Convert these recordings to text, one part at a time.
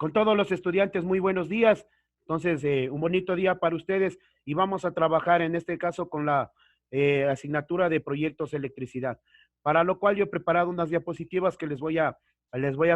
Con todos los estudiantes, muy buenos días. Entonces, un bonito día para ustedes y vamos a trabajar en este caso con la asignatura de proyectos electricidad, para lo cual yo he preparado unas diapositivas que les voy a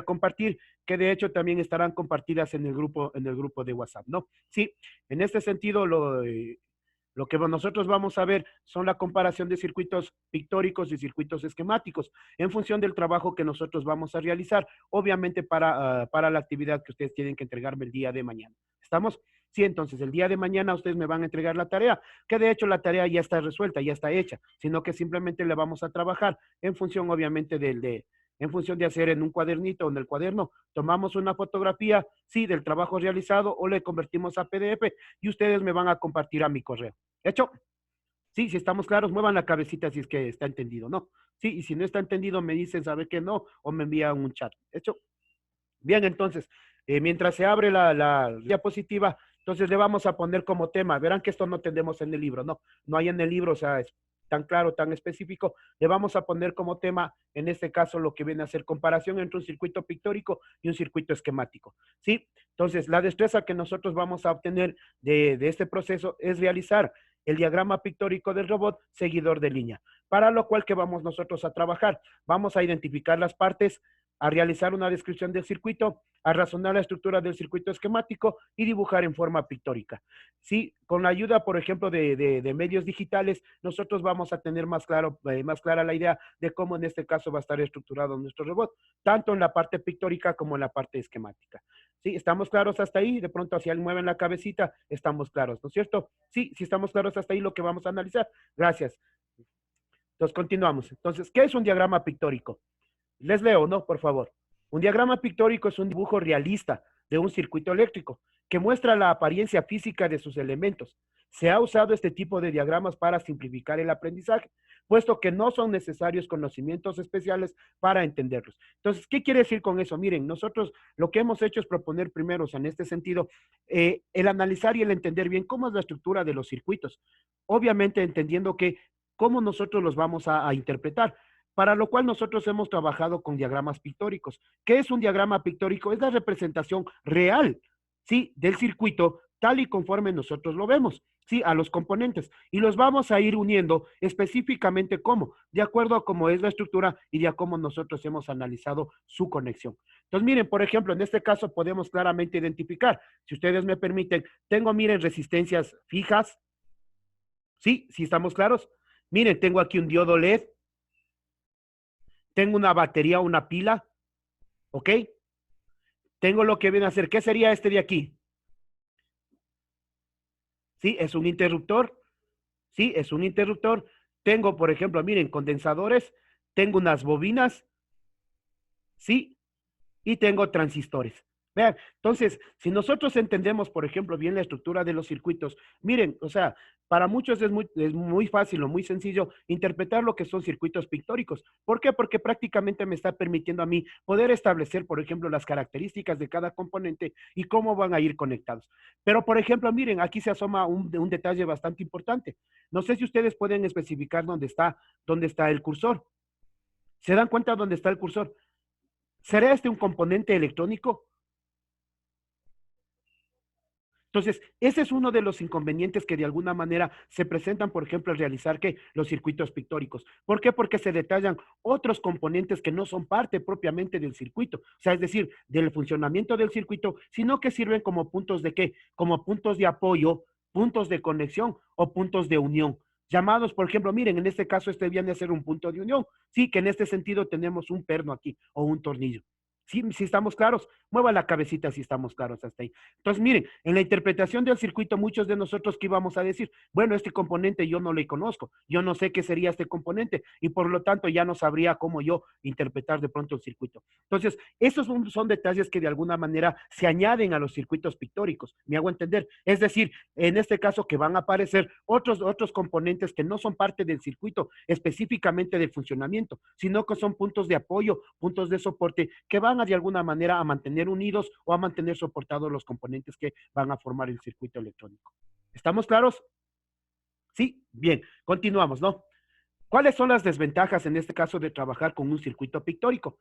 compartir, que de hecho también estarán compartidas en el grupo de WhatsApp, ¿no? Sí, en este sentido, lo que nosotros vamos a ver son la comparación de circuitos pictóricos y circuitos esquemáticos en función del trabajo que nosotros vamos a realizar, obviamente para la actividad que ustedes tienen que entregarme el día de mañana. ¿Estamos? Sí, entonces el día de mañana ustedes me van a entregar la tarea, que de hecho la tarea ya está resuelta, ya está hecha, sino que simplemente le vamos a trabajar en función obviamente en función de hacer en un cuadernito o en el cuaderno, tomamos una fotografía, sí, del trabajo realizado o le convertimos a PDF y ustedes me van a compartir a mi correo. ¿Hecho? Sí, si estamos claros, muevan la cabecita si es que está entendido, ¿no? Sí, y si no está entendido, me dicen, ¿sabe que no? O me envían un chat. ¿Hecho? Bien, entonces, mientras se abre la diapositiva, entonces le vamos a poner como tema, verán que esto no tenemos en el libro, ¿no? No hay en el libro, o sea, es tan claro, tan específico, le vamos a poner como tema, en este caso, lo que viene a ser comparación entre un circuito pictórico y un circuito esquemático, ¿sí? Entonces, la destreza que nosotros vamos a obtener de este proceso es realizar el diagrama pictórico del robot seguidor de línea, para lo cual que vamos nosotros a trabajar. Vamos a identificar las partes, a realizar una descripción del circuito, a razonar la estructura del circuito esquemático y dibujar en forma pictórica. Sí, con la ayuda, por ejemplo, de medios digitales, nosotros vamos a tener más clara la idea de cómo en este caso va a estar estructurado nuestro robot, tanto en la parte pictórica como en la parte esquemática. Sí, ¿estamos claros hasta ahí? De pronto, si alguien mueve la cabecita, estamos claros, ¿no es cierto? Sí, si estamos claros hasta ahí, lo que vamos a analizar. Gracias. Entonces, continuamos. Entonces, ¿qué es un diagrama pictórico? Les leo, ¿no? Por favor. Un diagrama pictórico es un dibujo realista de un circuito eléctrico que muestra la apariencia física de sus elementos. Se ha usado este tipo de diagramas para simplificar el aprendizaje, puesto que no son necesarios conocimientos especiales para entenderlos. Entonces, ¿qué quiere decir con eso? Miren, nosotros lo que hemos hecho es proponer primero, o sea, en este sentido, el analizar y el entender bien cómo es la estructura de los circuitos. Obviamente entendiendo que cómo nosotros los vamos a interpretar, para lo cual nosotros hemos trabajado con diagramas pictóricos. ¿Qué es un diagrama pictórico? Es la representación real, ¿sí? Del circuito tal y conforme nosotros lo vemos, ¿sí? A los componentes. Y los vamos a ir uniendo específicamente cómo, de acuerdo a cómo es la estructura y de a cómo nosotros hemos analizado su conexión. Entonces, miren, por ejemplo, en este caso podemos claramente identificar, si ustedes me permiten, tengo, miren, resistencias fijas, ¿sí? ¿Sí estamos claros? Miren, tengo aquí un diodo LED, tengo una batería, una pila, ¿ok? Tengo lo que viene a ser, ¿qué sería este de aquí? ¿Sí? Es un interruptor, ¿sí? Es un interruptor. Tengo, por ejemplo, miren, condensadores, tengo unas bobinas, ¿sí? Y tengo transistores. Vean, entonces, si nosotros entendemos, por ejemplo, bien la estructura de los circuitos, miren, o sea, para muchos es muy fácil o muy sencillo interpretar lo que son circuitos pictóricos. ¿Por qué? Porque prácticamente me está permitiendo a mí poder establecer, por ejemplo, las características de cada componente y cómo van a ir conectados. Pero, por ejemplo, miren, aquí se asoma un detalle bastante importante. No sé si ustedes pueden especificar dónde está el cursor. ¿Se dan cuenta dónde está el cursor? ¿Será este un componente electrónico? Entonces, ese es uno de los inconvenientes que de alguna manera se presentan, por ejemplo, al realizar que los circuitos pictóricos. ¿Por qué? Porque se detallan otros componentes que no son parte propiamente del circuito, o sea, es decir, del funcionamiento del circuito, sino que sirven como puntos de qué, como puntos de apoyo, puntos de conexión o puntos de unión. Llamados, por ejemplo, miren, en este caso este viene a ser un punto de unión. Sí, que en este sentido tenemos un perno aquí o un tornillo. Sí, si estamos claros, mueva la cabecita si estamos claros hasta ahí. Entonces, miren, en la interpretación del circuito, muchos de nosotros que íbamos a decir, bueno, este componente yo no le conozco, yo no sé qué sería este componente y por lo tanto ya no sabría cómo yo interpretar de pronto el circuito. Entonces, esos son detalles que de alguna manera se añaden a los circuitos pictóricos, me hago entender. Es decir, en este caso que van a aparecer otros componentes que no son parte del circuito específicamente del funcionamiento, sino que son puntos de apoyo, puntos de soporte que van a de alguna manera a mantener unidos o a mantener soportados los componentes que van a formar el circuito electrónico. ¿Estamos claros? Sí, bien, continuamos, ¿no? ¿Cuáles son las desventajas en este caso de trabajar con un circuito pictórico?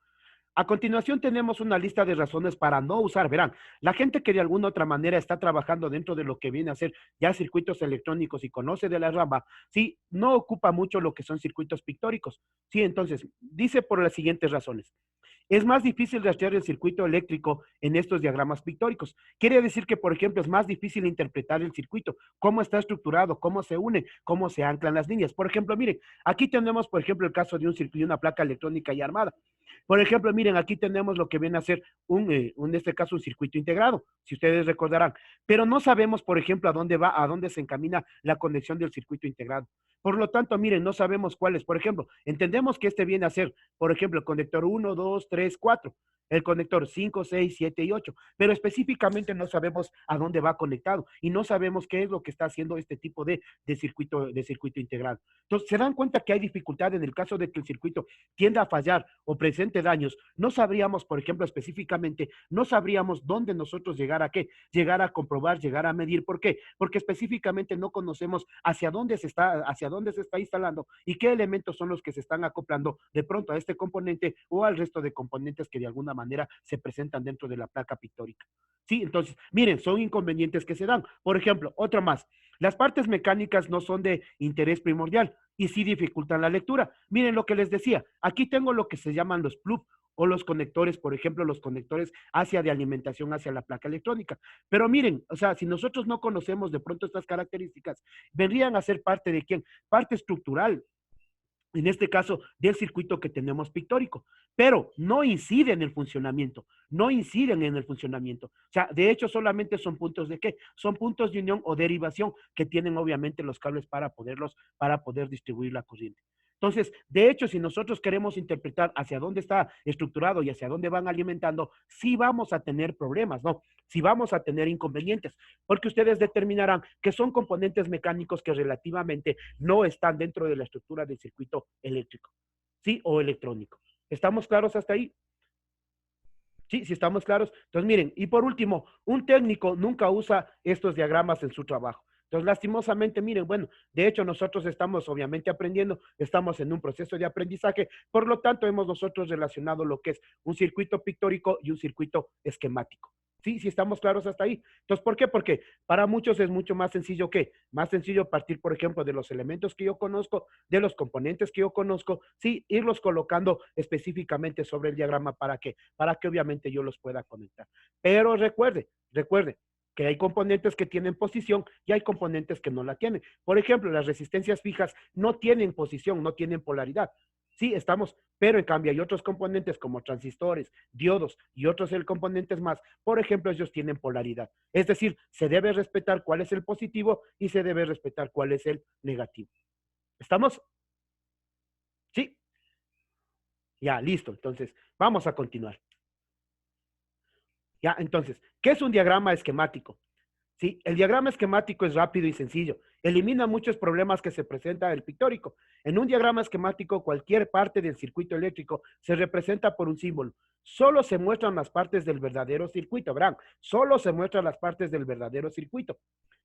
A continuación tenemos una lista de razones para no usar. Verán, la gente que de alguna otra manera está trabajando dentro de lo que viene a ser ya circuitos electrónicos y conoce de la rama, sí, no ocupa mucho lo que son circuitos pictóricos. Sí, entonces, dice por las siguientes razones. Es más difícil rastrear el circuito eléctrico en estos diagramas pictóricos. Quiere decir que, por ejemplo, es más difícil interpretar el circuito, cómo está estructurado, cómo se une, cómo se anclan las líneas. Por ejemplo, miren, aquí tenemos, por ejemplo, el caso de un circuito, una placa electrónica ya armada. Por ejemplo, miren, aquí tenemos lo que viene a ser en este caso, un circuito integrado, si ustedes recordarán. Pero no sabemos, por ejemplo, a dónde va, a dónde se encamina la conexión del circuito integrado. Por lo tanto, miren, no sabemos cuál es. Por ejemplo, entendemos que este viene a ser, por ejemplo, el conector 1, 2, 3, 4, el conector 5, 6, 7 y 8, pero específicamente no sabemos a dónde va conectado y no sabemos qué es lo que está haciendo este tipo de circuito integrado. Entonces, se dan cuenta que hay dificultad en el caso de que el circuito tienda a fallar o presente daños. No sabríamos, por ejemplo, específicamente, no sabríamos dónde nosotros llegar a qué, llegar a comprobar, llegar a medir. ¿Por qué? Porque específicamente no conocemos hacia dónde se está instalando y qué elementos son los que se están acoplando de pronto a este componente o al resto de componentes que de alguna manera se presentan dentro de la placa pictórica. Sí, entonces, miren, son inconvenientes que se dan. Por ejemplo, otro más. Las partes mecánicas no son de interés primordial y sí dificultan la lectura. Miren lo que les decía. Aquí tengo lo que se llaman los plug o los conectores, por ejemplo, los conectores hacia de alimentación hacia la placa electrónica. Pero miren, o sea, si nosotros no conocemos de pronto estas características, vendrían a ser parte de quién? Parte estructural, en este caso del circuito que tenemos pictórico, pero no inciden en el funcionamiento, no inciden en el funcionamiento. O sea, de hecho solamente son puntos de qué? Son puntos de unión o derivación que tienen obviamente los cables para poder distribuir la corriente. Entonces, de hecho, si nosotros queremos interpretar hacia dónde está estructurado y hacia dónde van alimentando, sí vamos a tener problemas, ¿no? Sí vamos a tener inconvenientes, porque ustedes determinarán que son componentes mecánicos que relativamente no están dentro de la estructura del circuito eléctrico, ¿sí? O electrónico. ¿Estamos claros hasta ahí? Sí, si estamos claros. Entonces, miren, y por último, un técnico nunca usa estos diagramas en su trabajo. Entonces, lastimosamente, miren, bueno, de hecho nosotros estamos obviamente aprendiendo, estamos en un proceso de aprendizaje, por lo tanto hemos nosotros relacionado lo que es un circuito pictórico y un circuito esquemático. Sí, sí estamos claros hasta ahí. Entonces, ¿por qué? Porque para muchos es mucho más sencillo que, más sencillo partir, por ejemplo, de los elementos que yo conozco, de los componentes que yo conozco, sí, irlos colocando específicamente sobre el diagrama para que obviamente yo los pueda conectar. Pero recuerde que hay componentes que tienen posición y hay componentes que no la tienen. Por ejemplo, las resistencias fijas no tienen posición, no tienen polaridad. Sí, estamos, pero en cambio hay otros componentes como transistores, diodos y otros componentes más. Por ejemplo, ellos tienen polaridad. Es decir, se debe respetar cuál es el positivo y se debe respetar cuál es el negativo. ¿Estamos? Sí. Ya, listo. Entonces, vamos a continuar. Ya, entonces, ¿qué es un diagrama esquemático? Sí, el diagrama esquemático es rápido y sencillo. Elimina muchos problemas que se presenta el pictórico. En un diagrama esquemático, cualquier parte del circuito eléctrico se representa por un símbolo. Solo se muestran las partes del verdadero circuito, verán, solo se muestran las partes del verdadero circuito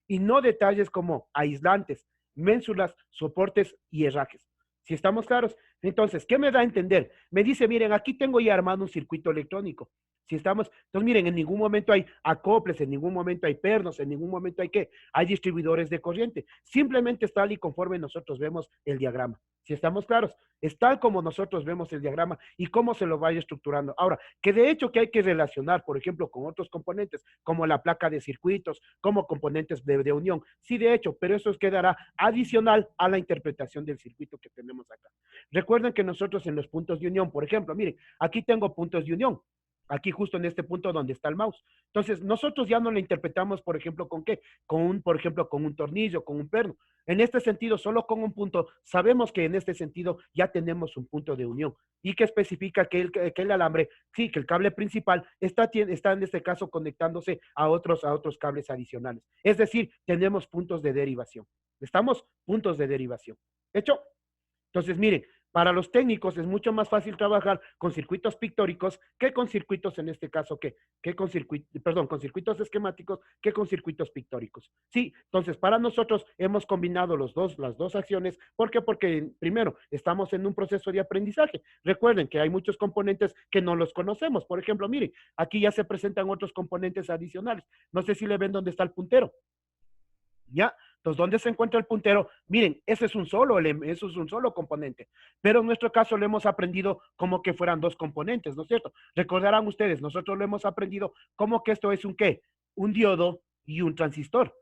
y no detalles como aislantes, ménsulas, soportes y herrajes. Si estamos claros, entonces, ¿qué me da a entender? Me dice, miren, aquí tengo ya armado un circuito electrónico. Si estamos, entonces miren, en ningún momento hay acoples, en ningún momento hay pernos, en ningún momento hay qué, hay distribuidores de corriente. Simplemente es tal y conforme nosotros vemos el diagrama. Si estamos claros, es tal como nosotros vemos el diagrama y cómo se lo vaya estructurando. Ahora, que de hecho que hay que relacionar, por ejemplo, con otros componentes, como la placa de circuitos, como componentes de unión. Sí, de hecho, pero eso quedará adicional a la interpretación del circuito que tenemos acá. Recuerden que nosotros en los puntos de unión, por ejemplo, miren, aquí tengo puntos de unión, aquí justo en este punto donde está el mouse. Entonces, nosotros ya no lo interpretamos, por ejemplo, ¿con qué? Por ejemplo, con un tornillo, con un perno. En este sentido, solo con un punto, sabemos que en este sentido ya tenemos un punto de unión y que especifica que el alambre, sí, que el cable principal está en este caso conectándose a otros cables adicionales. Es decir, tenemos puntos de derivación. ¿Estamos? Puntos de derivación. ¿Hecho? Entonces, miren, Para los técnicos es mucho más fácil trabajar con circuitos pictóricos que con circuitos, en este caso, que con circuitos, perdón, con circuitos esquemáticos que con circuitos pictóricos. Sí, entonces para nosotros hemos combinado las dos acciones. ¿Por qué? Porque primero, estamos en un proceso de aprendizaje. Recuerden que hay muchos componentes que no los conocemos. Por ejemplo, miren, aquí ya se presentan otros componentes adicionales. No sé si le ven dónde está el puntero. ¿Ya? Entonces, ¿dónde se encuentra el puntero? Miren, ese es un solo componente. Pero en nuestro caso lo hemos aprendido como que fueran dos componentes, ¿no es cierto? Recordarán ustedes, nosotros lo hemos aprendido como que esto es un ¿qué? Un diodo y un transistor.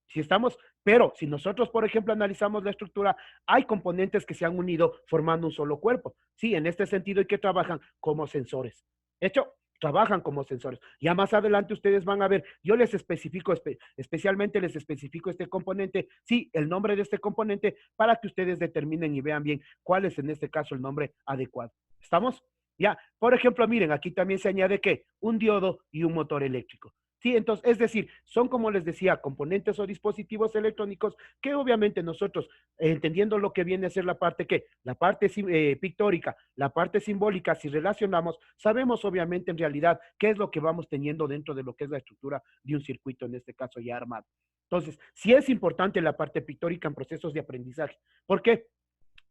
Si estamos, pero si nosotros, por ejemplo, analizamos la estructura, hay componentes que se han unido formando un solo cuerpo. Sí, en este sentido, y que trabajan como sensores. De hecho, trabajan como sensores. Ya más adelante ustedes van a ver, yo les especifico, especialmente les especifico este componente, sí, el nombre de este componente, para que ustedes determinen y vean bien cuál es en este caso el nombre adecuado. ¿Estamos? Ya, por ejemplo, miren, aquí también se añade que un diodo y un motor eléctrico. Sí, entonces, es decir, son como les decía, componentes o dispositivos electrónicos que obviamente nosotros, entendiendo lo que viene a ser la parte que, la parte pictórica, la parte simbólica, si relacionamos, sabemos obviamente en realidad qué es lo que vamos teniendo dentro de lo que es la estructura de un circuito, en este caso ya armado. Entonces, sí es importante la parte pictórica en procesos de aprendizaje. ¿Por qué?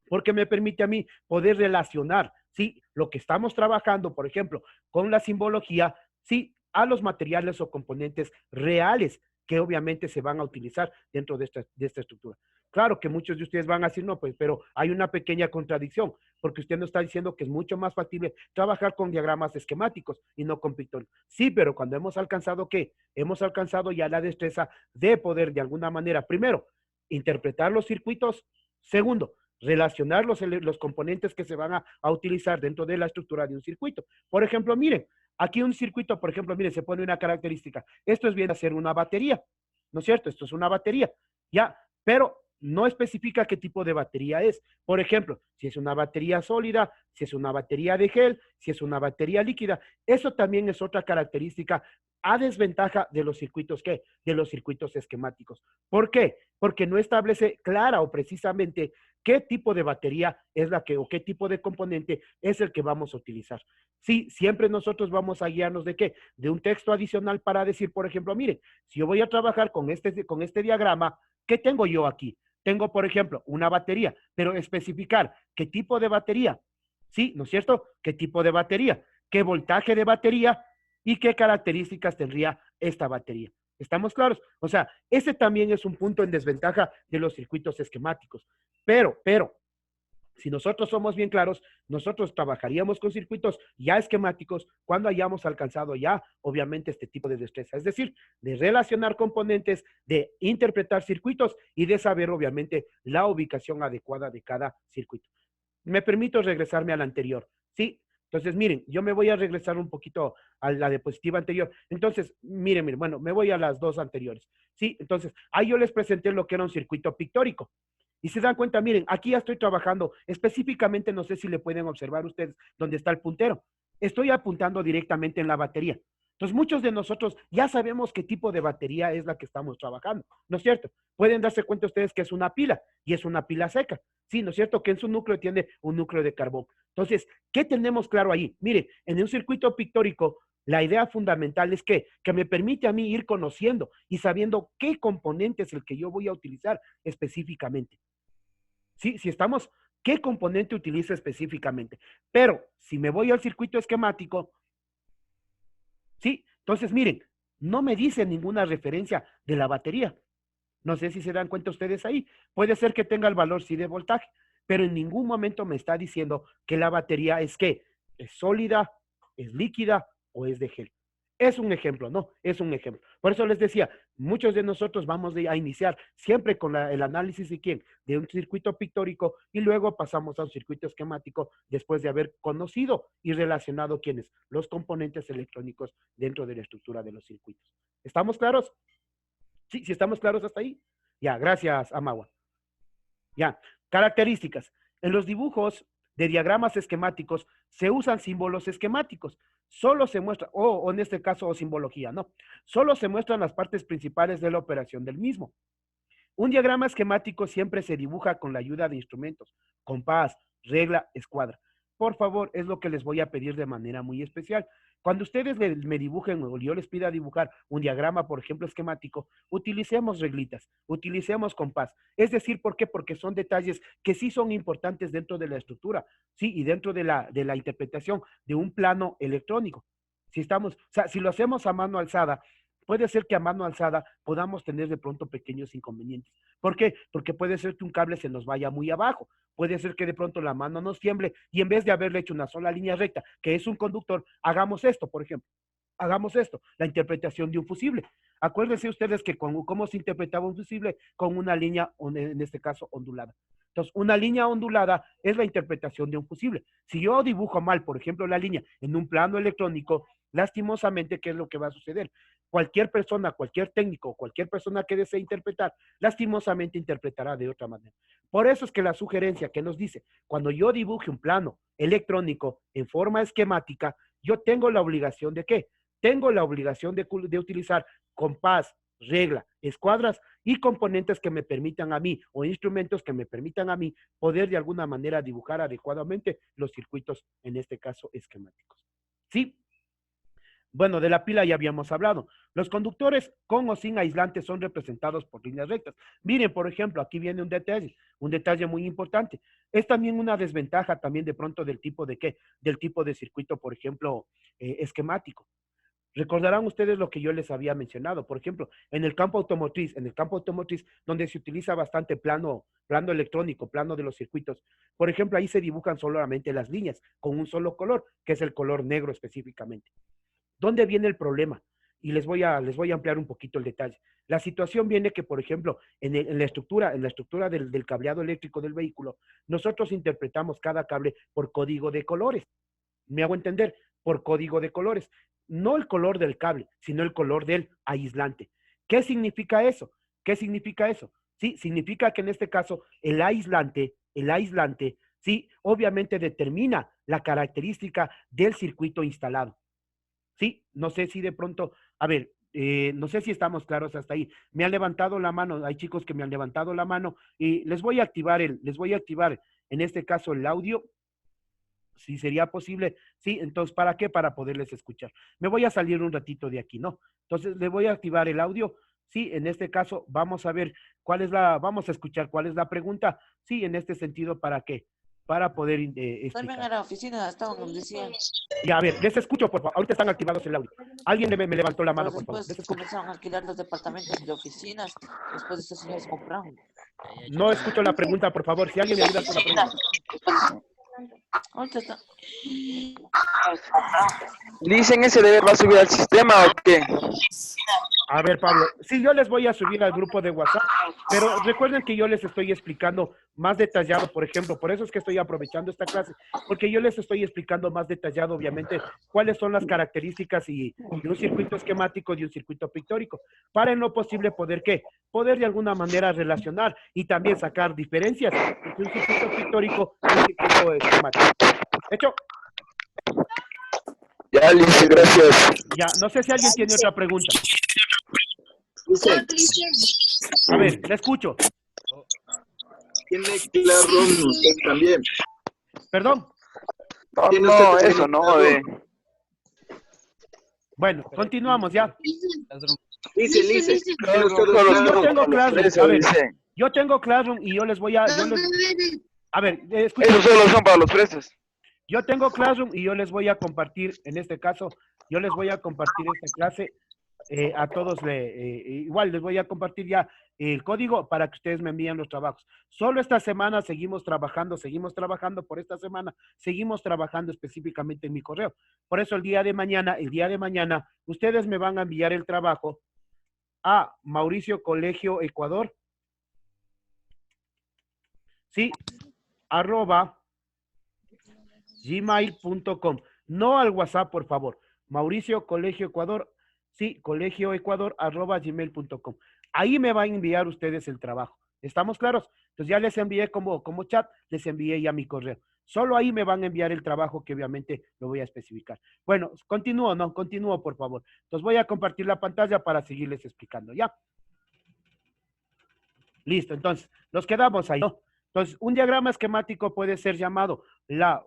Porque me permite a mí poder relacionar, ¿sí? Lo que estamos trabajando, por ejemplo, con la simbología, ¿sí? A los materiales o componentes reales que obviamente se van a utilizar dentro de esta estructura. Claro que muchos de ustedes van a decir, no, pues, pero hay una pequeña contradicción, porque usted nos está diciendo que es mucho más factible trabajar con diagramas esquemáticos y no con pictóricos. Sí, pero cuando hemos alcanzado, ¿qué? Hemos alcanzado ya la destreza de poder, de alguna manera, primero, interpretar los circuitos. Segundo, relacionar los componentes que se van a utilizar dentro de la estructura de un circuito. Por ejemplo, miren, aquí un circuito, por ejemplo, miren, se pone una característica. Esto es bien a ser una batería, ¿no es cierto? Esto es una batería, ya, pero no especifica qué tipo de batería es. Por ejemplo, si es una batería sólida, si es una batería de gel, si es una batería líquida. Eso también es otra característica a desventaja de los circuitos, ¿qué? De los circuitos esquemáticos. ¿Por qué? Porque no establece clara o precisamente qué tipo de batería es la que, o qué tipo de componente es el que vamos a utilizar. Sí, siempre nosotros vamos a guiarnos de qué? De un texto adicional para decir, por ejemplo, miren, si yo voy a trabajar con este diagrama, ¿qué tengo yo aquí? Tengo, por ejemplo, una batería, pero especificar qué tipo de batería, ¿sí? ¿No es cierto? ¿Qué tipo de batería? ¿Qué voltaje de batería? ¿Y qué características tendría esta batería? ¿Estamos claros? O sea, ese también es un punto en desventaja de los circuitos esquemáticos. Pero, si nosotros somos bien claros, nosotros trabajaríamos con circuitos ya esquemáticos cuando hayamos alcanzado ya, obviamente, este tipo de destreza. Es decir, de relacionar componentes, de interpretar circuitos y de saber, obviamente, la ubicación adecuada de cada circuito. Me permito regresarme al anterior. Sí, entonces miren, yo me voy a regresar un poquito a la diapositiva anterior. Entonces, miren, bueno, me voy a las dos anteriores. Sí, entonces, ahí yo les presenté lo que era un circuito pictórico. Y se dan cuenta, miren, aquí ya estoy trabajando específicamente, no sé si le pueden observar ustedes dónde está el puntero. Estoy apuntando directamente en la batería. Entonces, muchos de nosotros ya sabemos qué tipo de batería es la que estamos trabajando, ¿no es cierto? Pueden darse cuenta ustedes que es una pila y es una pila seca. Sí, ¿no es cierto? Que en su núcleo tiene un núcleo de carbón. Entonces, ¿qué tenemos claro ahí? Mire, en un circuito pictórico, la idea fundamental es que me permite a mí ir conociendo y sabiendo qué componente es el que yo voy a utilizar específicamente. Sí, si estamos, ¿qué componente utilizo específicamente? Pero si me voy al circuito esquemático, sí, entonces miren, no me dice ninguna referencia de la batería. No sé si se dan cuenta ustedes ahí. Puede ser que tenga el valor sí de voltaje, pero en ningún momento me está diciendo que la batería es ¿qué? ¿Es sólida, es líquida o es de gel? Es un ejemplo, ¿no? Es un ejemplo. Por eso les decía, muchos de nosotros vamos a iniciar siempre con el análisis de quién, de un circuito pictórico y luego pasamos a un circuito esquemático después de haber conocido y relacionado quiénes, los componentes electrónicos dentro de la estructura de los circuitos. ¿Estamos claros? Sí, si estamos claros hasta ahí. Ya, gracias, Amagua. Ya, características. En los dibujos de diagramas esquemáticos se usan símbolos esquemáticos. Solo se muestra, o en este caso, o simbología, ¿no? Solo se muestran las partes principales de la operación del mismo. Un diagrama esquemático siempre se dibuja con la ayuda de instrumentos, compás, regla, escuadra. Por favor, es lo que les voy a pedir de manera muy especial. Cuando ustedes me dibujen o yo les pida dibujar un diagrama, por ejemplo, esquemático, utilicemos reglitas, utilicemos compás. Es decir, ¿por qué? Porque son detalles que sí son importantes dentro de la estructura, sí, y dentro de la interpretación de un plano electrónico. Si estamos, o sea, si lo hacemos a mano alzada, puede ser que a mano alzada podamos tener de pronto pequeños inconvenientes. ¿Por qué? Porque puede ser que un cable se nos vaya muy abajo, puede ser que de pronto la mano nos tiemble y en vez de haberle hecho una sola línea recta, que es un conductor, hagamos esto, por ejemplo. Hagamos esto, la interpretación de un fusible. Acuérdense ustedes que cómo se interpretaba un fusible con una línea, en este caso, ondulada. Entonces, una línea ondulada es la interpretación de un fusible. Si yo dibujo mal, por ejemplo, la línea en un plano electrónico, lastimosamente, ¿qué es lo que va a suceder? Cualquier persona, cualquier técnico, cualquier persona que desee interpretar, lastimosamente interpretará de otra manera. Por eso es que la sugerencia que nos dice, cuando yo dibuje un plano electrónico en forma esquemática, yo tengo la obligación de ¿qué? Tengo la obligación de utilizar compás, regla, escuadras y componentes que me permitan a mí o instrumentos que me permitan a mí poder de alguna manera dibujar adecuadamente los circuitos, en este caso esquemáticos. ¿Sí? Bueno, de la pila ya habíamos hablado. Los conductores con o sin aislantes son representados por líneas rectas. Miren, por ejemplo, aquí viene un detalle muy importante. Es también una desventaja también de pronto del tipo de qué, del tipo de circuito, por ejemplo, esquemático. Recordarán ustedes lo que yo les había mencionado, por ejemplo, en el campo automotriz, donde se utiliza bastante plano electrónico, plano de los circuitos, por ejemplo, ahí se dibujan solamente las líneas con un solo color, que es el color negro específicamente. ¿Dónde viene el problema? Y les voy a ampliar un poquito el detalle. La situación viene que, por ejemplo, en la estructura del cableado eléctrico del vehículo, nosotros interpretamos cada cable por código de colores. ¿Me hago entender? Por código de colores. No el color del cable, sino el color del aislante. ¿Qué significa eso? ¿Qué significa eso? Sí, significa que en este caso el aislante, sí, obviamente determina la característica del circuito instalado. Sí, no sé si de pronto, a ver, no sé si estamos claros hasta ahí. Me han levantado la mano, hay chicos que me han levantado la mano y les voy a activar en este caso el audio, si sería posible. Sí, entonces, ¿para qué? Para poderles escuchar. Me voy a salir un ratito de aquí, ¿no? Entonces, le voy a activar el audio. Sí, en este caso, vamos a ver vamos a escuchar cuál es la pregunta. Sí, en este sentido, ¿para qué? Para poder También explicar. a la oficina estaban donde decían, Ya, a ver, les escucho, por favor. Ahorita están activados el audio. Alguien me levantó la mano, pues por favor. después Les escucho. comenzaron a alquilar los departamentos de oficinas, después de estos señores compraron. No escucho la pregunta, por favor. Si alguien me ayuda con la pregunta. Ahorita está. Dicen ese deber va a subir al sistema o qué. A ver, Pablo, sí, yo les voy a subir al grupo de WhatsApp, pero recuerden que yo les estoy explicando más detallado, por ejemplo, por eso es que estoy aprovechando esta clase, porque yo les estoy explicando más detallado, obviamente, cuáles son las características de un circuito esquemático y de un circuito pictórico, para en lo posible poder, ¿qué? Poder de alguna manera relacionar y también sacar diferencias entre un circuito pictórico y un circuito esquemático. ¿Hecho? Ya, listo, gracias. Ya, no sé si alguien tiene otra pregunta. Dice, A ver, le escucho. tiene Classroom usted también. ¿Perdón? No, ¿Tiene no, usted eso también no, Classroom? Bueno, continuamos ya. Dice, ¿tiene usted Solo Classroom? Yo tengo Classroom. eso A ver, dicen. yo tengo Classroom y yo les voy a... a ver, escuchen. Esos solo son para los presos. Yo tengo Classroom y yo les voy a compartir, en este caso, yo les voy a compartir esta clase a todos. Igual les voy a compartir ya el código para que ustedes me envíen los trabajos. Solo esta semana seguimos trabajando por esta semana, seguimos trabajando específicamente en mi correo. Por eso el día de mañana, ustedes me van a enviar el trabajo a Mauricio Colegio Ecuador, sí, arroba gmail.com. No al WhatsApp, por favor. Mauricio Colegio Ecuador, sí, Colegio Ecuador, arroba gmail.com. Ahí me van a enviar ustedes el trabajo. ¿Estamos claros? Entonces ya les envié como chat, les envié ya mi correo. Solo ahí me van a enviar el trabajo que obviamente lo voy a especificar. Bueno, continúo, por favor. Entonces voy a compartir la pantalla para seguirles explicando, ¿ya? Listo, entonces, nos quedamos ahí, ¿no? Entonces, un diagrama esquemático puede ser llamado la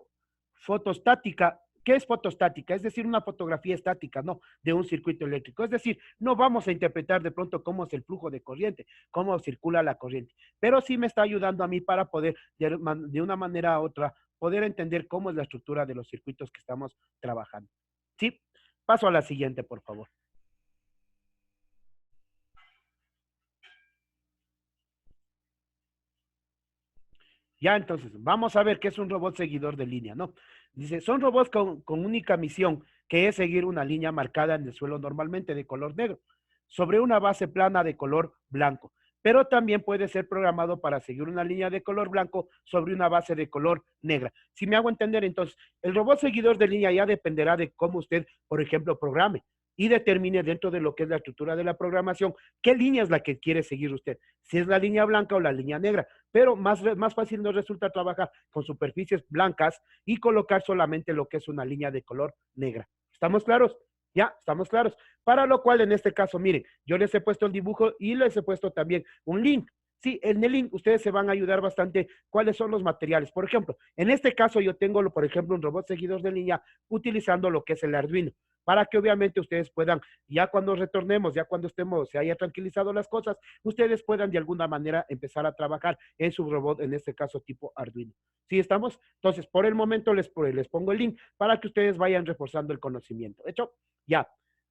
fotostática. ¿Qué es fotostática? Es decir, una fotografía estática, ¿no? De un circuito eléctrico. Es decir, no vamos a interpretar de pronto cómo es el flujo de corriente, cómo circula la corriente, pero sí me está ayudando a mí para poder, de una manera u otra, poder entender cómo es la estructura de los circuitos que estamos trabajando. ¿Sí? Paso a la siguiente, por favor. Ya, entonces, vamos a ver qué es un robot seguidor de línea, ¿no? Dice, son robots con única misión, que es seguir una línea marcada en el suelo normalmente de color negro, sobre una base plana de color blanco, pero también puede ser programado para seguir una línea de color blanco sobre una base de color negra. Si me hago entender, entonces, el robot seguidor de línea ya dependerá de cómo usted, por ejemplo, programe y determine dentro de lo que es la estructura de la programación, qué línea es la que quiere seguir usted, si es la línea blanca o la línea negra, pero más fácil nos resulta trabajar con superficies blancas y colocar solamente lo que es una línea de color negra. ¿Estamos claros? Ya, estamos claros. Para lo cual, en este caso, miren, yo les he puesto el dibujo y les he puesto también un link. Sí, en el link ustedes se van a ayudar bastante cuáles son los materiales. Por ejemplo, en este caso yo tengo, por ejemplo, un robot seguidor de línea utilizando lo que es el Arduino, para que obviamente ustedes puedan, ya cuando retornemos, ya cuando estemos, se haya tranquilizado las cosas, ustedes puedan de alguna manera empezar a trabajar en su robot, en este caso tipo Arduino. ¿Sí estamos? Entonces, por el momento les pongo el link para que ustedes vayan reforzando el conocimiento. ¿Hecho? Ya.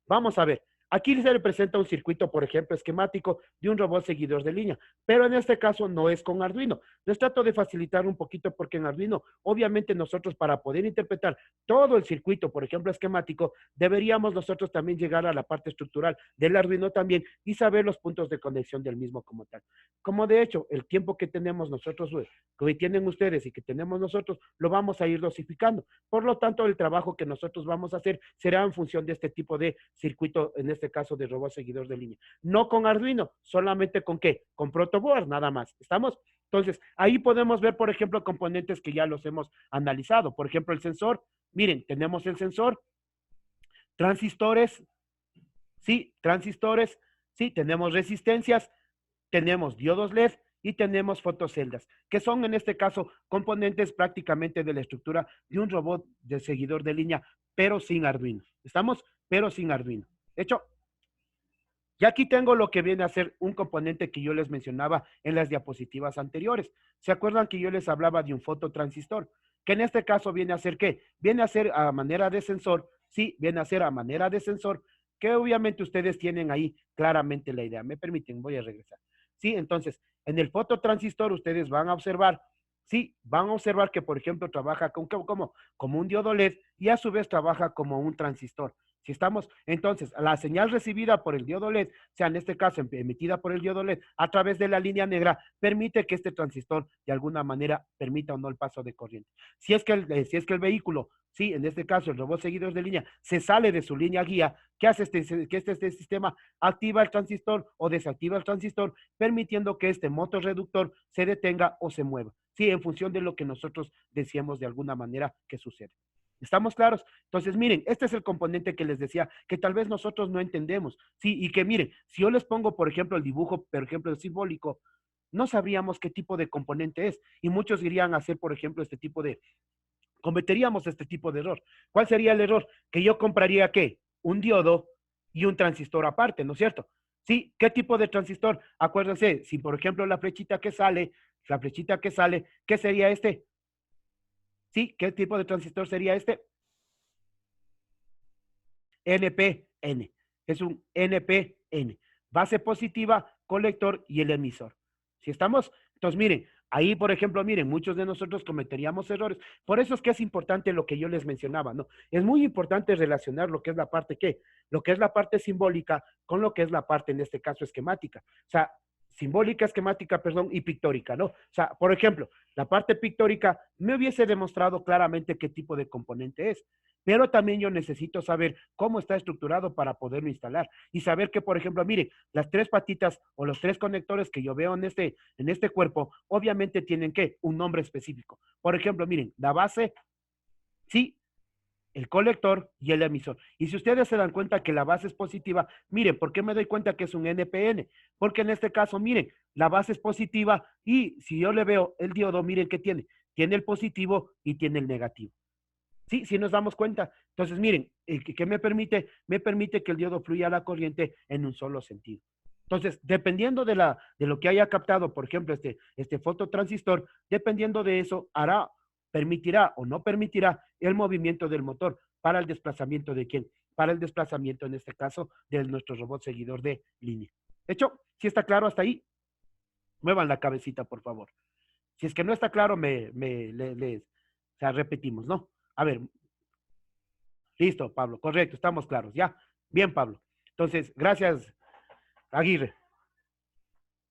Vamos a ver. Aquí se le presenta un circuito, por ejemplo, esquemático de un robot seguidor de línea, pero en este caso no es con Arduino. Les trato de facilitar un poquito porque en Arduino, obviamente nosotros para poder interpretar todo el circuito, por ejemplo, esquemático, deberíamos nosotros también llegar a la parte estructural del Arduino también y saber los puntos de conexión del mismo como tal. Como de hecho, el tiempo que tenemos nosotros, que tienen ustedes y que tenemos nosotros, lo vamos a ir dosificando. Por lo tanto, el trabajo que nosotros vamos a hacer será en función de este tipo de circuito, en este caso de robot seguidor de línea. No con Arduino, solamente con ¿qué? Con protoboard, nada más. ¿Estamos? Entonces, ahí podemos ver, por ejemplo, componentes que ya los hemos analizado. Por ejemplo, el sensor. Miren, tenemos el sensor, transistores, sí, transistores, sí, tenemos resistencias, tenemos diodos LED y tenemos fotoceldas, que son en este caso componentes prácticamente de la estructura de un robot de seguidor de línea, pero sin Arduino. ¿Estamos? Pero sin Arduino. ¿Hecho? Y aquí tengo lo que viene a ser un componente que yo les mencionaba en las diapositivas anteriores. ¿Se acuerdan que yo les hablaba de un fototransistor? Que en este caso viene a ser ¿qué? Viene a ser a manera de sensor, sí, viene a ser a manera de sensor, que obviamente ustedes tienen ahí claramente la idea. Me permiten, voy a regresar. Sí, entonces, en el fototransistor ustedes van a observar, sí, van a observar que, por ejemplo, trabaja como un diodo LED y a su vez trabaja como un transistor. Si estamos, entonces, la señal recibida por el diodo LED, sea en este caso emitida por el diodo LED a través de la línea negra, permite que este transistor de alguna manera permita o no el paso de corriente. Si es que el vehículo, sí, en este caso el robot seguidor de línea, se sale de su línea guía, ¿qué hace este sistema? Activa el transistor o desactiva el transistor, permitiendo que este motor reductor se detenga o se mueva, sí, en función de lo que nosotros decíamos de alguna manera que sucede. ¿Estamos claros? Entonces, miren, este es el componente que les decía, que tal vez nosotros no entendemos, ¿sí? Y que miren, si yo les pongo, por ejemplo, el dibujo, por ejemplo, el simbólico, no sabríamos qué tipo de componente es. Y muchos irían a hacer, por ejemplo, cometeríamos este tipo de error. ¿Cuál sería el error? Que yo compraría, ¿qué? Un diodo y un transistor aparte, ¿no es cierto? Sí, ¿qué tipo de transistor? Acuérdense, si por ejemplo la flechita que sale, ¿qué sería este? ¿Sí? ¿Qué tipo de transistor sería este? NPN. Es un NPN. Base positiva, colector y el emisor. ¿Sí estamos? Entonces, miren, ahí, por ejemplo, miren, muchos de nosotros cometeríamos errores. Por eso es que es importante lo que yo les mencionaba, ¿no? Es muy importante relacionar lo que es la parte, ¿qué? Lo que es la parte simbólica con lo que es la parte, en este caso, esquemática. O sea, simbólica, esquemática, perdón, y pictórica, ¿no? O sea, por ejemplo, la parte pictórica me hubiese demostrado claramente qué tipo de componente es, pero también yo necesito saber cómo está estructurado para poderlo instalar y saber que, por ejemplo, miren, las tres patitas o los tres conectores que yo veo en este cuerpo, obviamente tienen, ¿qué? Un nombre específico. Por ejemplo, miren, la base, sí, el colector y el emisor. Y si ustedes se dan cuenta que la base es positiva, miren, ¿por qué me doy cuenta que es un NPN? Porque en este caso, miren, la base es positiva y si yo le veo el diodo, miren qué tiene. Tiene el positivo y tiene el negativo. Sí, sí nos damos cuenta. Entonces, miren, ¿qué me permite? Me permite que el diodo fluya la corriente en un solo sentido. Entonces, dependiendo de lo que haya captado, por ejemplo, este fototransistor, dependiendo de eso, permitirá o no permitirá el movimiento del motor para el desplazamiento de quién, para el desplazamiento, en este caso, de nuestro robot seguidor de línea. De hecho, si está claro hasta ahí, muevan la cabecita, por favor. Si es que no está claro, o sea, repetimos, ¿no? A ver, listo, Pablo, correcto, estamos claros, ¿ya? Bien, Pablo. Entonces, gracias, Aguirre.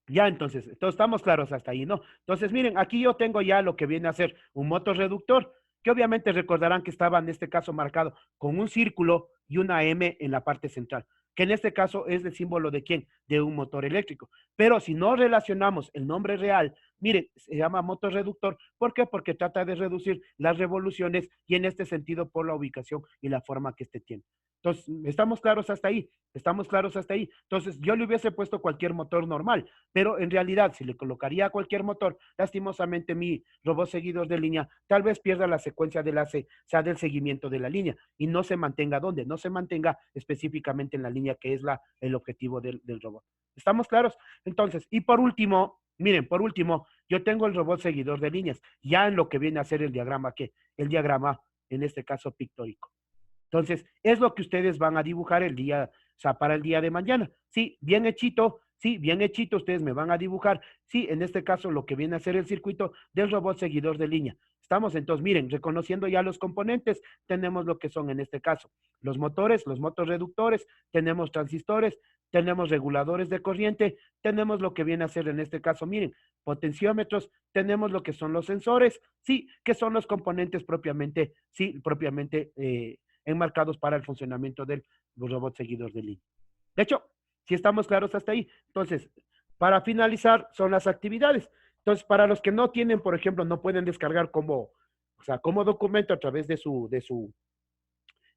Ya, entonces estamos claros hasta ahí, ¿no? Entonces, miren, aquí yo tengo ya lo que viene a ser un motorreductor, que obviamente recordarán que estaba en este caso marcado con un círculo y una M en la parte central, que en este caso es el símbolo de quién, de un motor eléctrico. Pero si no relacionamos el nombre real, miren, se llama motorreductor, ¿por qué? Porque trata de reducir las revoluciones y en este sentido por la ubicación y la forma que este tiene. Entonces, ¿estamos claros hasta ahí? Estamos claros hasta ahí. Entonces, yo le hubiese puesto cualquier motor normal, pero en realidad, si le colocaría cualquier motor, lastimosamente mi robot seguidor de línea tal vez pierda la secuencia de o sea, del seguimiento de la línea y no se mantenga ¿dónde? No se mantenga específicamente en la línea que es el objetivo del robot. ¿Estamos claros? Entonces, y por último, miren, por último, yo tengo el robot seguidor de líneas, ya en lo que viene a ser el diagrama, ¿qué? El diagrama, en este caso, pictórico. Entonces, es lo que ustedes van a dibujar el día, o sea, para el día de mañana. Sí, bien hechito, ustedes me van a dibujar, sí, en este caso lo que viene a ser el circuito del robot seguidor de línea. Estamos entonces, miren, reconociendo ya los componentes, tenemos lo que son en este caso los motores, los motorreductores, tenemos transistores, tenemos reguladores de corriente, tenemos lo que viene a ser en este caso, miren, potenciómetros, tenemos lo que son los sensores, sí, que son los componentes propiamente, sí, propiamente enmarcados para el funcionamiento del robot seguidor de línea. De hecho, si estamos claros hasta ahí, entonces, para finalizar, son las actividades. Entonces, para los que no tienen, por ejemplo, no pueden descargar como documento a través de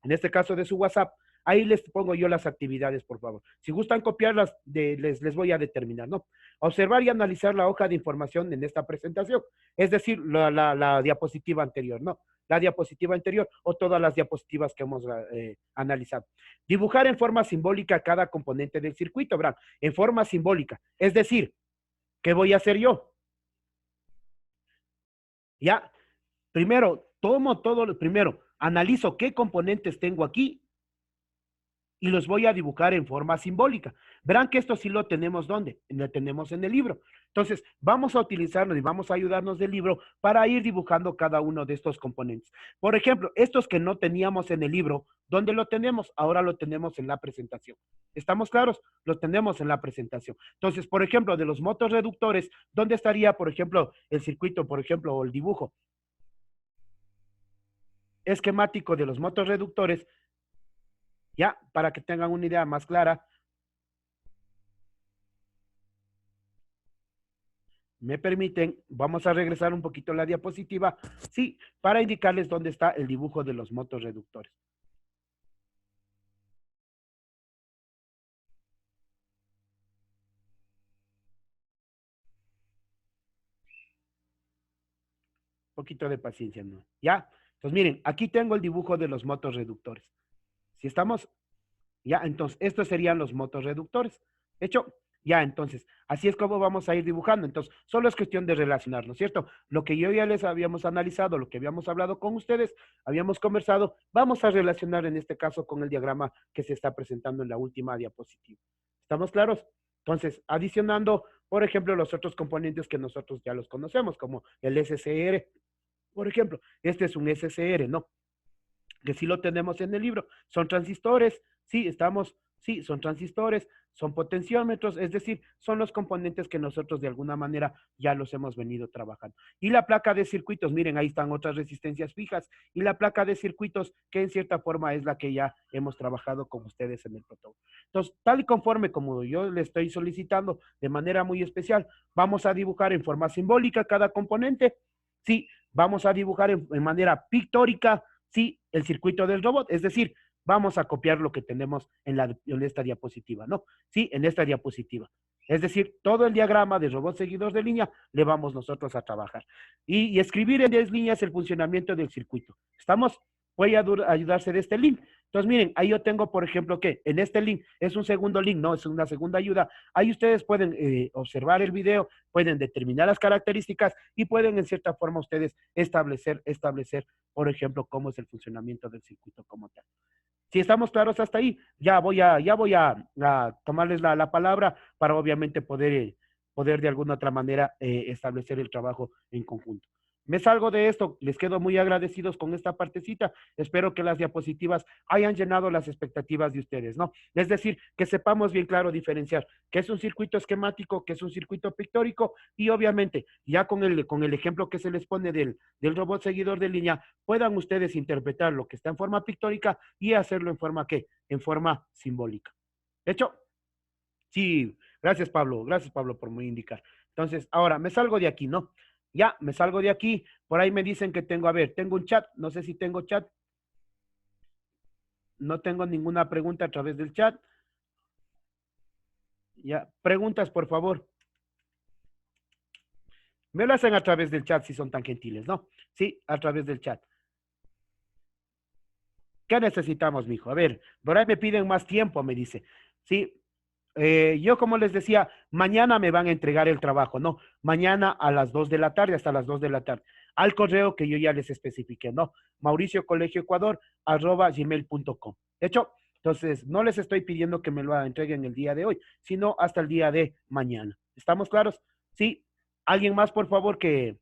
en este caso de su WhatsApp, ahí les pongo yo las actividades, por favor. Si gustan copiarlas, les voy a determinar, ¿no? Observar y analizar la hoja de información en esta presentación, es decir, la diapositiva anterior, ¿no? La diapositiva anterior o todas las diapositivas que hemos analizado. Dibujar en forma simbólica cada componente del circuito, ¿verdad? En forma simbólica. Es decir, ¿qué voy a hacer yo? Ya, primero, primero, analizo qué componentes tengo aquí y los voy a dibujar en forma simbólica. Verán que esto sí lo tenemos, ¿dónde? Lo tenemos en el libro. Entonces, vamos a utilizarlo y vamos a ayudarnos del libro para ir dibujando cada uno de estos componentes. Por ejemplo, estos que no teníamos en el libro, ¿dónde lo tenemos? Ahora lo tenemos en la presentación. ¿Estamos claros? Lo tenemos en la presentación. Entonces, por ejemplo, de los motorreductores, ¿dónde estaría, por ejemplo, el circuito, por ejemplo, o el dibujo esquemático de los motorreductores? Ya, para que tengan una idea más clara. Me permiten, vamos a regresar un poquito a la diapositiva, sí, para indicarles dónde está el dibujo de los motorreductores. Un poquito de paciencia, ¿no? ¿Ya? Entonces, miren, aquí tengo el dibujo de los motorreductores. Si estamos, ya, entonces, estos serían los motorreductores. De hecho, ya, entonces, así es como vamos a ir dibujando. Entonces, solo es cuestión de relacionarnos, ¿cierto? Lo que yo ya les habíamos analizado, lo que habíamos hablado con ustedes, habíamos conversado, vamos a relacionar en este caso con el diagrama que se está presentando en la última diapositiva. ¿Estamos claros? Entonces, adicionando, por ejemplo, los otros componentes que nosotros ya los conocemos, como el SCR. Por ejemplo, este es un SCR, ¿no? Que sí lo tenemos en el libro. Son transistores, sí, son transistores, son potenciómetros, es decir, son los componentes que nosotros de alguna manera ya los hemos venido trabajando. Y la placa de circuitos, miren, ahí están otras resistencias fijas, y la placa de circuitos, que en cierta forma es la que ya hemos trabajado con ustedes en el protocolo. Entonces, tal y conforme como yo le estoy solicitando de manera muy especial, vamos a dibujar en forma simbólica cada componente, sí, vamos a dibujar en manera pictórica, Sí, el circuito del robot, es decir, vamos a copiar lo que tenemos en esta diapositiva, ¿no? Sí, en esta diapositiva. Es decir, todo el diagrama de robot seguidor de línea le vamos nosotros a trabajar. Y escribir en 10 líneas el funcionamiento del circuito. ¿Estamos? Voy a ayudarse de este link. Entonces, miren, ahí yo tengo, por ejemplo, que en este link es un segundo link, ¿no? Es una segunda ayuda. Ahí ustedes pueden observar el video, pueden determinar las características y pueden, en cierta forma, ustedes establecer, por ejemplo, cómo es el funcionamiento del circuito como tal. Si estamos claros hasta ahí, ya voy a tomarles la palabra para obviamente poder de alguna otra manera establecer el trabajo en conjunto. Me salgo de esto, les quedo muy agradecidos con esta partecita. Espero que las diapositivas hayan llenado las expectativas de ustedes, ¿no? Es decir, que sepamos bien claro diferenciar qué es un circuito esquemático, qué es un circuito pictórico y obviamente ya con el ejemplo que se les pone del robot seguidor de línea, puedan ustedes interpretar lo que está en forma pictórica y hacerlo en forma ¿qué? En forma simbólica. ¿De hecho? Sí, gracias Pablo por me indicar. Entonces, ahora me salgo de aquí, ¿no? Ya, me salgo de aquí. Por ahí me dicen que tengo, a ver, tengo un chat. No sé si tengo chat. No tengo ninguna pregunta a través del chat. Ya, preguntas, por favor. Me lo hacen a través del chat si son tan gentiles, ¿no? Sí, a través del chat. ¿Qué necesitamos, mijo? A ver, por ahí me piden más tiempo, me dice. Sí, yo como les decía, mañana me van a entregar el trabajo, ¿no? Mañana a las 2 de la tarde, hasta las 2 de la tarde, al correo que yo ya les especifiqué, ¿no? mauriciocolegioecuador@gmail.com. ¿De hecho? Entonces, no les estoy pidiendo que me lo entreguen el día de hoy, sino hasta el día de mañana. ¿Estamos claros? Sí. ¿Alguien más, por favor, que